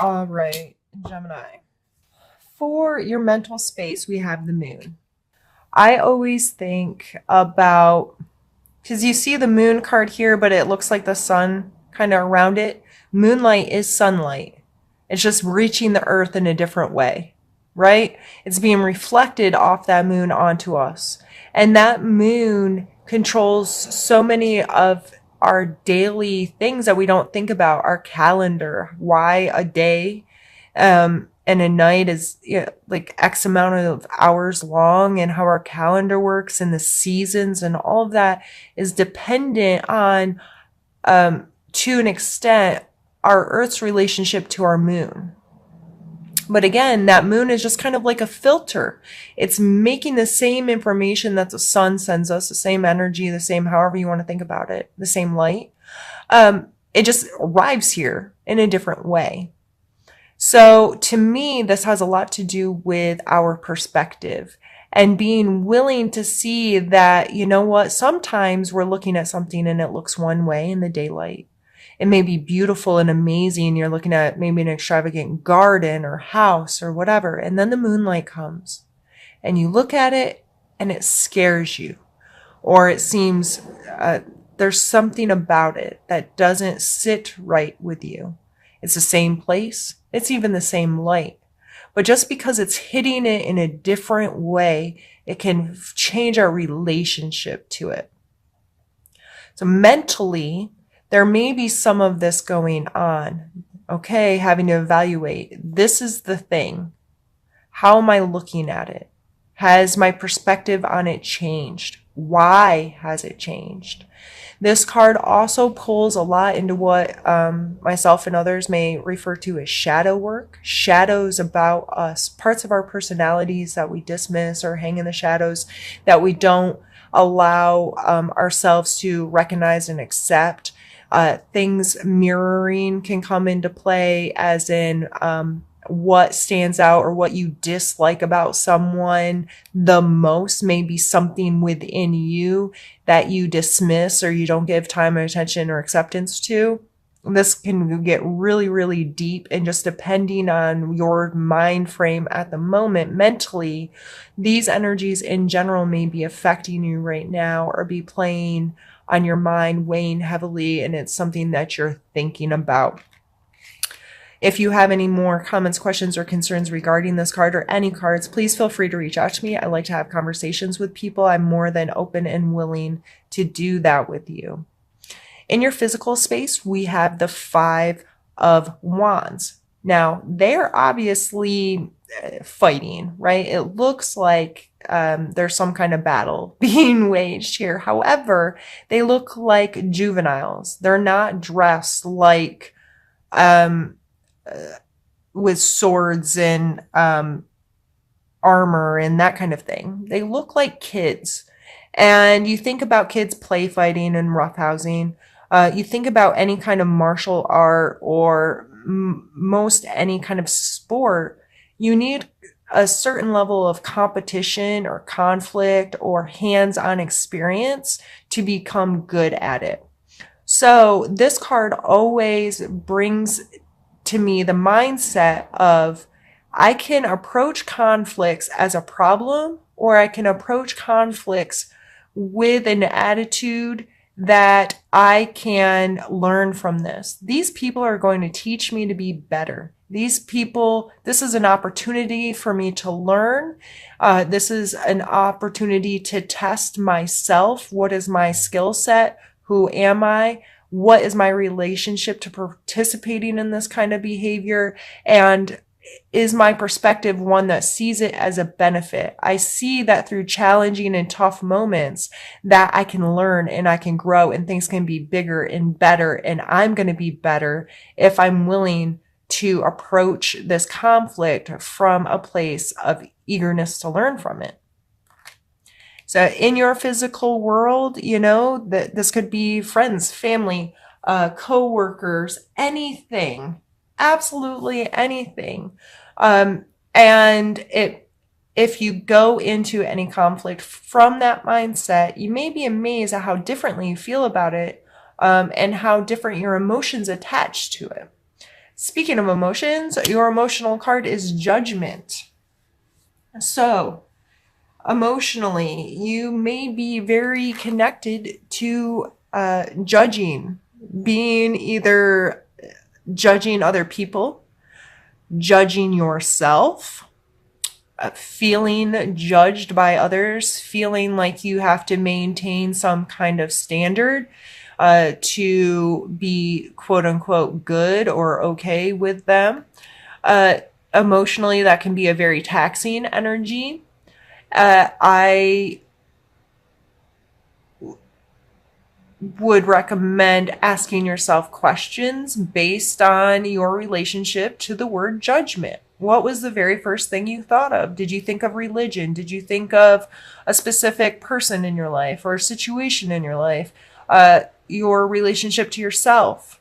All right, Gemini. For your mental space, we have the moon. I always think about, because you see the moon card here, but it looks like the sun kind of around it. Moonlight is sunlight. It's just reaching the earth in a different way, right? It's being reflected off that moon onto us. And that moon controls so many of our daily things that we don't think about, our calendar, why a day and a night is, like X amount of hours long, and how our calendar works and the seasons and all of that is dependent on, to an extent, our Earth's relationship to our moon. But again, that moon is just kind of like a filter. It's making the same information that the sun sends us, the same energy, the same, however you want to think about it, the same light. It just arrives here in a different way. So to me, this has a lot to do with our perspective and being willing to see that, you know what, sometimes we're looking at something and it looks one way in the daylight. It may be beautiful and amazing. You're looking at maybe an extravagant garden or house or whatever. And then the moonlight comes and you look at it and it scares you, or it seems there's something about it that doesn't sit right with you. It's the same place. It's even the same light. But just because it's hitting it in a different way, it can change our relationship to it. So mentally, there may be some of this going on. Okay, having to evaluate. This is the thing. How am I looking at it? Has my perspective on it changed? Why has it changed? This card also pulls a lot into what myself and others may refer to as shadow work, shadows about us, parts of our personalities that we dismiss or hang in the shadows that we don't allow ourselves to recognize and accept. Things mirroring can come into play, as in what stands out or what you dislike about someone the most may be something within you that you dismiss or you don't give time or attention or acceptance to. This can get really, really deep, and just depending on your mind frame at the moment mentally, these energies in general may be affecting you right now or be playing on your mind, weighing heavily, and it's something that you're thinking about. If you have any more comments, questions, or concerns regarding this card or any cards, please feel free to reach out to me. I like to have conversations with people. I'm more than open and willing to do that with you. In your physical space, we have the Five of Wands. Now, they're obviously fighting, right? It looks like there's some kind of battle being waged here. However, they look like juveniles. They're not dressed like with swords and armor and that kind of thing. They look like kids. And you think about kids play fighting and roughhousing. You think about any kind of martial art or most any kind of sport. You need a certain level of competition or conflict or hands-on experience to become good at it. So this card always brings to me the mindset of, I can approach conflicts as a problem, or I can approach conflicts with an attitude that I can learn from this. These people are going to teach me to be better. These people, this is an opportunity for me to learn. This is an opportunity to test myself. What is my skill set? Who am I? What is my relationship to participating in this kind of behavior? And is my perspective one that sees it as a benefit? I see that through challenging and tough moments that I can learn and I can grow and things can be bigger and better. And I'm going to be better if I'm willing to approach this conflict from a place of eagerness to learn from it. So in your physical world, that this could be friends, family, co-workers, anything, absolutely anything. And if you go into any conflict from that mindset, you may be amazed at how differently you feel about it, and how different your emotions attach to it. Speaking of emotions, your emotional card is Judgment. So, emotionally, you may be very connected to judging, being either judging other people, judging yourself, feeling judged by others, feeling like you have to maintain some kind of standard to be quote unquote good or okay with them. Emotionally, that can be a very taxing energy. I would recommend asking yourself questions based on your relationship to the word judgment. What was the very first thing you thought of? Did you think of religion? Did you think of a specific person in your life or a situation in your life? Your relationship to yourself?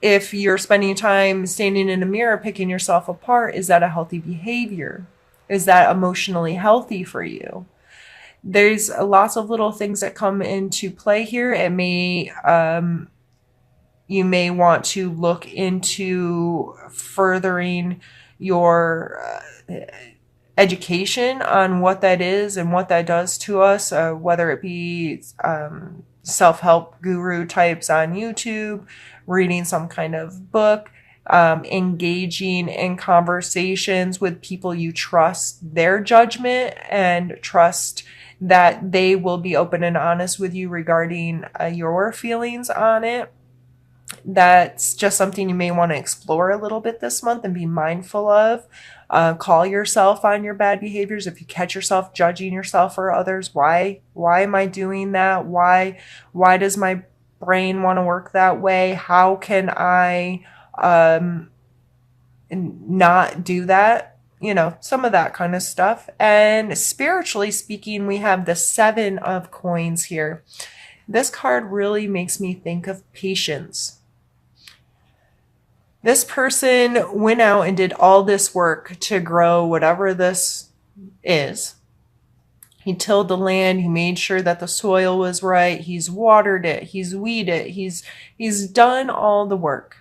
If you're spending time standing in a mirror picking yourself apart, is that a healthy behavior? Is that emotionally healthy for you? There's lots of little things that come into play here. It may, you may want to look into furthering your education on what that is and what that does to us, whether it be self-help guru types on YouTube, reading some kind of book, engaging in conversations with people you trust their judgment and trust that they will be open and honest with you regarding your feelings on it. That's just something you may want to explore a little bit this month and be mindful of. Call yourself on your bad behaviors. If you catch yourself judging yourself or others, why am I doing that? Why does my brain want to work that way? How can I not do that? You know, some of that kind of stuff. And spiritually speaking, we have the 7 of coins here. This card really makes me think of patience. This person went out and did all this work to grow whatever this is. He tilled the land. He made sure that the soil was right. He's watered it. He's weeded it. He's done all the work.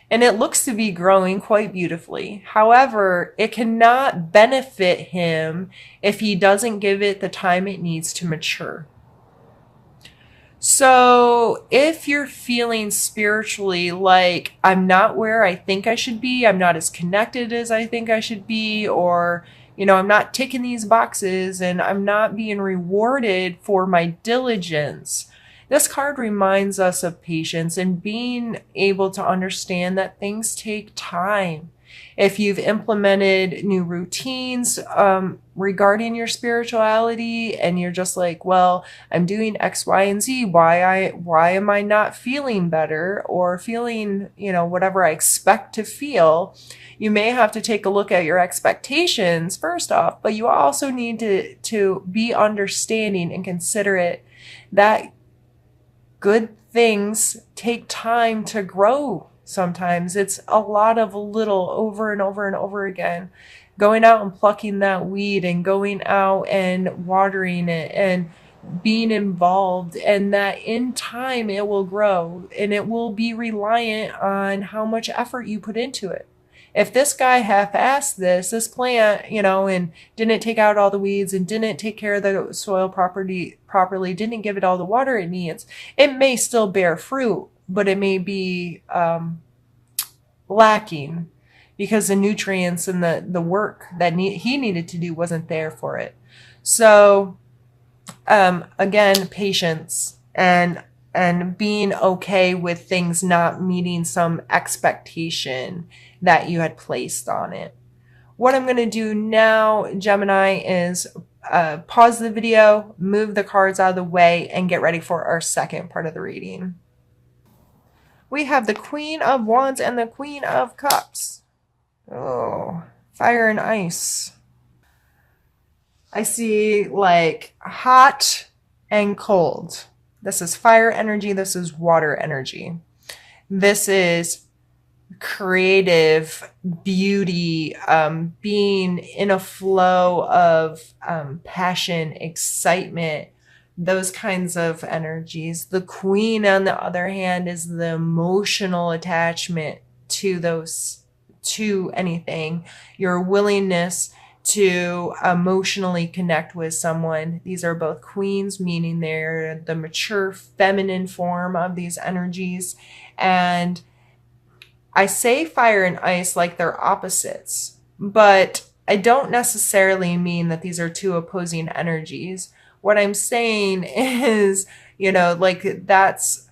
And it looks to be growing quite beautifully. However, it cannot benefit him if he doesn't give it the time it needs to mature. So if you're feeling spiritually like I'm not where I think I should be, I'm not as connected as I think I should be, or, you know, I'm not ticking these boxes and I'm not being rewarded for my diligence, this card reminds us of patience and being able to understand that things take time. If you've implemented new routines regarding your spirituality and you're just like, well, I'm doing X, Y, and Z. Why am I not feeling better or feeling, you know, whatever I expect to feel? You may have to take a look at your expectations first off, but you also need to be understanding and considerate that good things take time to grow. Sometimes it's a lot of little over and over and over again. Going out and plucking that weed and going out and watering it and being involved, and that in time it will grow and it will be reliant on how much effort you put into it. If this guy half-assed this plant, you know, and didn't take out all the weeds and didn't take care of the soil properly, didn't give it all the water it needs, it may still bear fruit, but it may be lacking because the nutrients and the work that he needed to do wasn't there for it. So again, patience and being okay with things not meeting some expectation that you had placed on it. What I'm going to do now, Gemini, is pause the video, move the cards out of the way, and get ready for our second part of the reading. We have the Queen of Wands and the Queen of Cups. Oh, fire and ice. I see like hot and cold. This is fire energy. This is water energy. This is creative beauty, being in a flow of passion, excitement, those kinds of energies. The Queen, on the other hand, is the emotional attachment to those, to anything, your willingness to emotionally connect with someone. These are both queens, meaning they're the mature feminine form of these energies. And I say fire and ice like they're opposites, but I don't necessarily mean that these are two opposing energies. What I'm saying is, like that's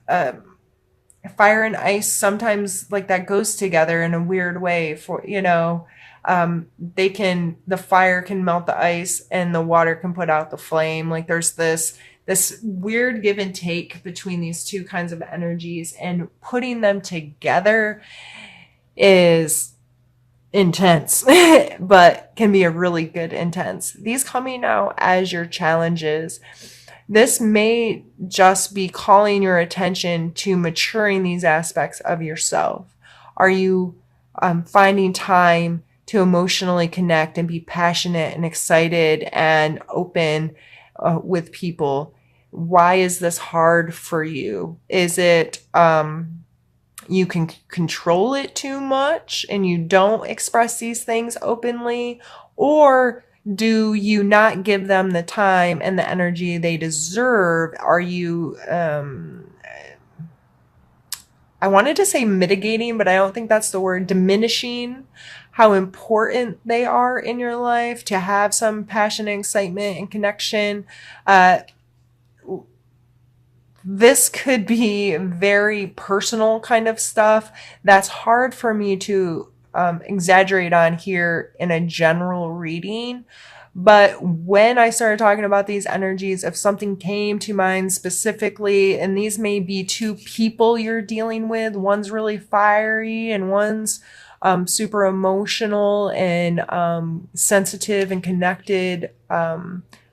fire and ice sometimes, like, that goes together in a weird way. For the fire can melt the ice and the water can put out the flame. Like, there's this weird give and take between these two kinds of energies, and putting them together is intense, but can be a really good intense. These coming out as your challenges. This may just be calling your attention to maturing these aspects of yourself. Are you finding time to emotionally connect and be passionate and excited and open with people? Why is this hard for you? Is it you can control it too much and you don't express these things openly? Or do you not give them the time and the energy they deserve? Are you, I wanted to say mitigating, but I don't think that's the word, diminishing how important they are in your life to have some passion and excitement and connection? This could be very personal kind of stuff that's hard for me to exaggerate on here in a general reading. But when I started talking about these energies, if something came to mind specifically, and these may be two people you're dealing with, one's really fiery and one's super emotional and sensitive and connected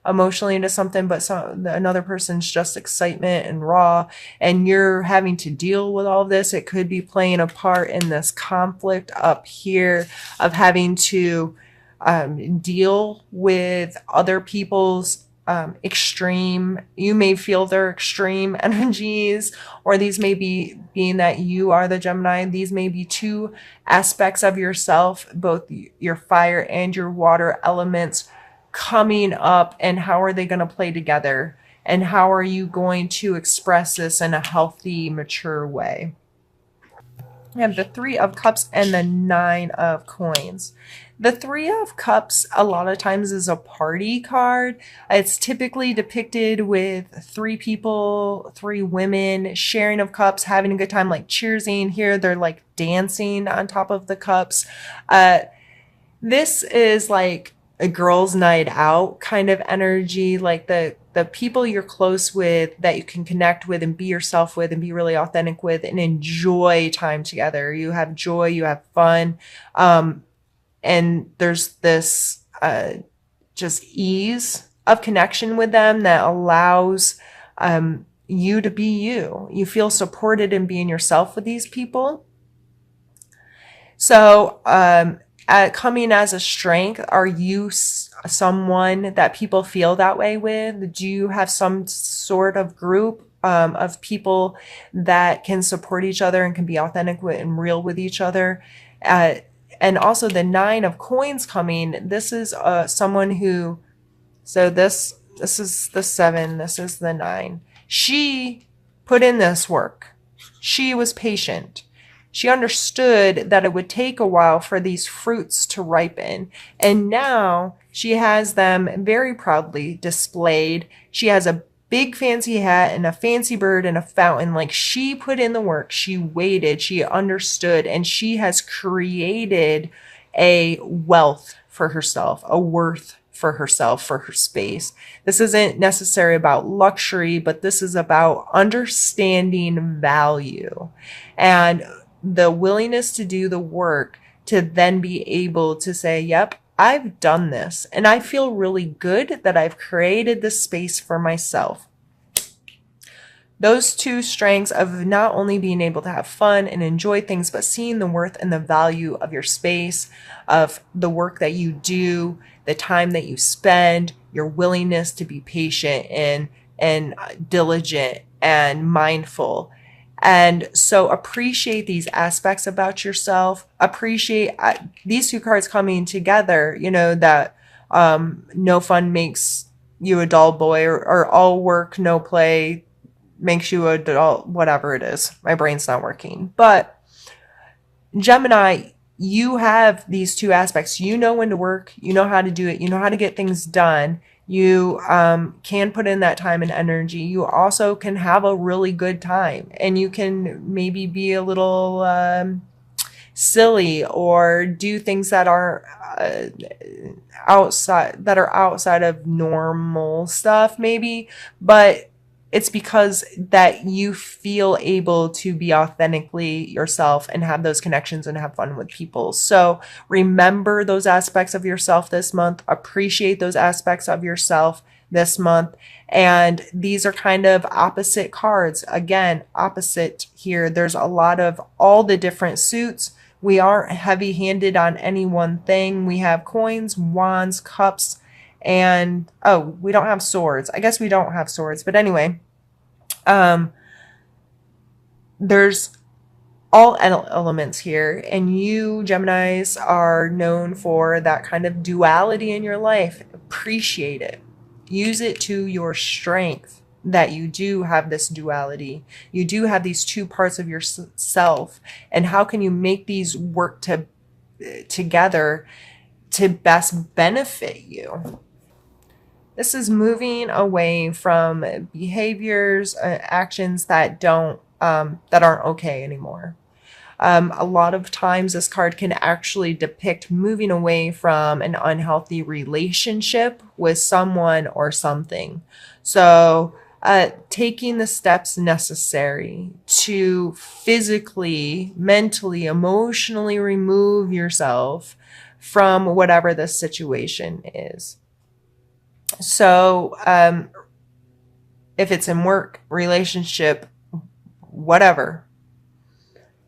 emotionally into something, but another person's just excitement and raw, and you're having to deal with all of this. It could be playing a part in this conflict up here of having to deal with other people's extreme, you may feel their extreme energies, or these may be, being that you are the Gemini, these may be two aspects of yourself, both your fire and your water elements coming up, and how are they going to play together, and how are you going to express this in a healthy, mature way? We have the Three of Cups and the Nine of Coins. The Three of Cups a lot of times is a party card. It's typically depicted with three people, three women, sharing of cups, having a good time, like cheersing. Here they're like dancing on top of the cups. This is like a girls' night out kind of energy, like the people you're close with that you can connect with and be yourself with and be really authentic with and enjoy time together. You have joy, you have fun. And there's this just ease of connection with them that allows you to be you. You feel supported in being yourself with these people. So coming as a strength, are you someone that people feel that way with? Do you have some sort of group of people that can support each other and can be authentic and real with each other? And also the Nine of Coins coming. This is someone who, so this is the 7, this is the 9. She put in this work. She was patient. She understood that it would take a while for these fruits to ripen. And now she has them very proudly displayed. She has a big fancy hat and a fancy bird and a fountain. Like, she put in the work. She waited. She understood. And she has created a wealth for herself, a worth for herself, for her space. This isn't necessarily about luxury, but this is about understanding value and the willingness to do the work to then be able to say, yep, I've done this and I feel really good that I've created this space for myself. Those two strengths of not only being able to have fun and enjoy things, but seeing the worth and the value of your space, of the work that you do, the time that you spend, your willingness to be patient and and diligent and mindful. And so appreciate these aspects about yourself. Appreciate these two cards coming together, you know, that no fun makes you a dull boy, or all work, no play makes you a dull, whatever it is. My brain's not working. But Gemini, you have these two aspects. You know when to work, you know how to do it, you know how to get things done. You can put in that time and energy. You also can have a really good time, and you can maybe be a little silly or do things that are outside of normal stuff, maybe. But it's because that you feel able to be authentically yourself and have those connections and have fun with people. So remember those aspects of yourself this month. Appreciate those aspects of yourself this month. And these are kind of opposite cards. Again, opposite here. There's a lot of all the different suits. We aren't heavy-handed on any one thing. We have coins, wands, cups, and oh, we don't have swords. I guess we don't have swords, but anyway, there's all elements here, and you Geminis are known for that kind of duality in your life. Appreciate it. Use it to your strength that you do have this duality. You do have these two parts of yourself, and how can you make these work together to best benefit you? This is moving away from behaviors, actions that aren't okay anymore. A lot of times this card can actually depict moving away from an unhealthy relationship with someone or something. So taking the steps necessary to physically, mentally, emotionally remove yourself from whatever the situation is. So if it's in work, relationship, whatever,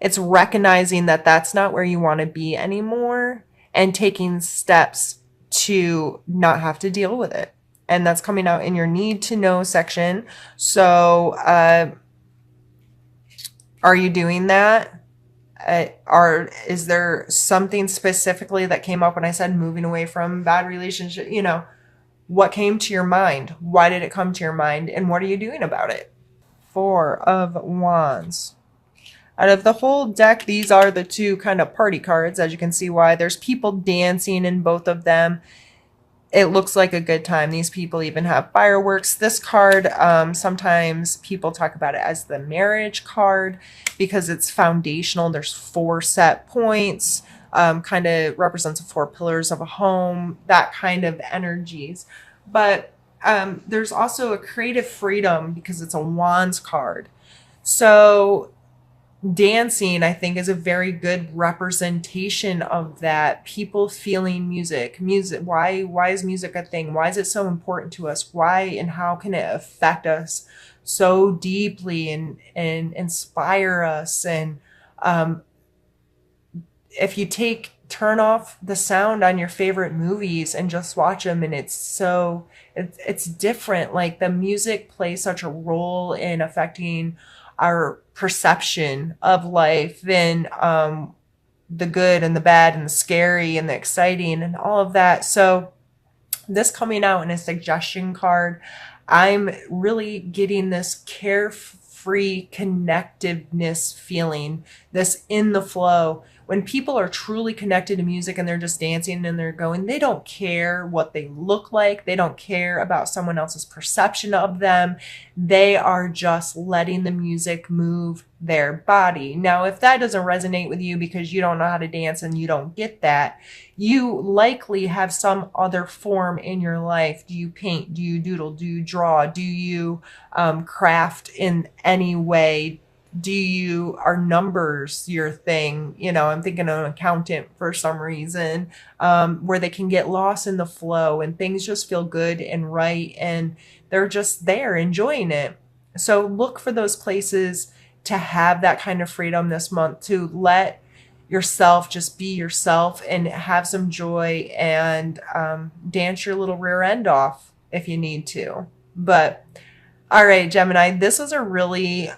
it's recognizing that that's not where you want to be anymore and taking steps to not have to deal with it. And that's coming out in your need to know section. So are you doing that? Is there something specifically that came up when I said moving away from bad relationship? You know, what came to your mind? Why did it come to your mind? And what are you doing about it? 4 of Wands. Out of the whole deck, these are the two kind of party cards. As you can see why. There's people dancing in both of them. It looks like a good time. These people even have fireworks. This card, sometimes people talk about it as the marriage card because it's foundational. There's 4 set points. Kind of represents the 4 pillars of a home, that kind of energies. But there's also a creative freedom because it's a Wands card. So dancing, I think, is a very good representation of that. People feeling music. Why is music a thing? Why is it so important to us? Why and how can it affect us so deeply and inspire us? And if you turn off the sound on your favorite movies and just watch them, and it's different. Like the music plays such a role in affecting our perception of life, and the good and the bad and the scary and the exciting and all of that. So this coming out in a suggestion card, I'm really getting this carefree connectiveness feeling, this in the flow. When people are truly connected to music and they're just dancing and they're going, they don't care what they look like. They don't care about someone else's perception of them. They are just letting the music move their body. Now, if that doesn't resonate with you because you don't know how to dance and you don't get that, you likely have some other form in your life. Do you paint? Do you doodle? Do you draw? Do you craft in any way? Are numbers your thing? You know, I'm thinking of an accountant for some reason, where they can get lost in the flow and things just feel good and right, and they're just there enjoying it. So look for those places to have that kind of freedom this month, to let yourself just be yourself and have some joy, and dance your little rear end off if you need to. But All right, Gemini, this was a really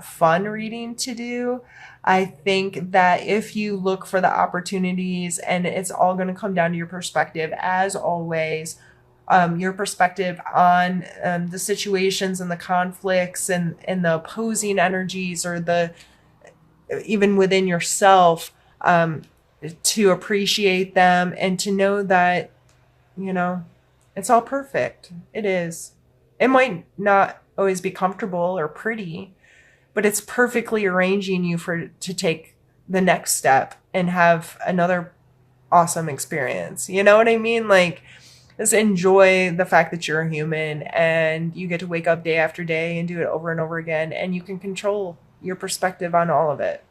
fun reading to do. I think that if you look for the opportunities, and it's all going to come down to your perspective, as always, your perspective on the situations and the conflicts and the opposing energies, or the even within yourself, to appreciate them and to know that, you know, it's all perfect. It is. It might not always be comfortable or pretty, but it's perfectly arranging you for to take the next step and have another awesome experience. You know what I mean? Like, just enjoy the fact that you're a human and you get to wake up day after day and do it over and over again, and you can control your perspective on all of it.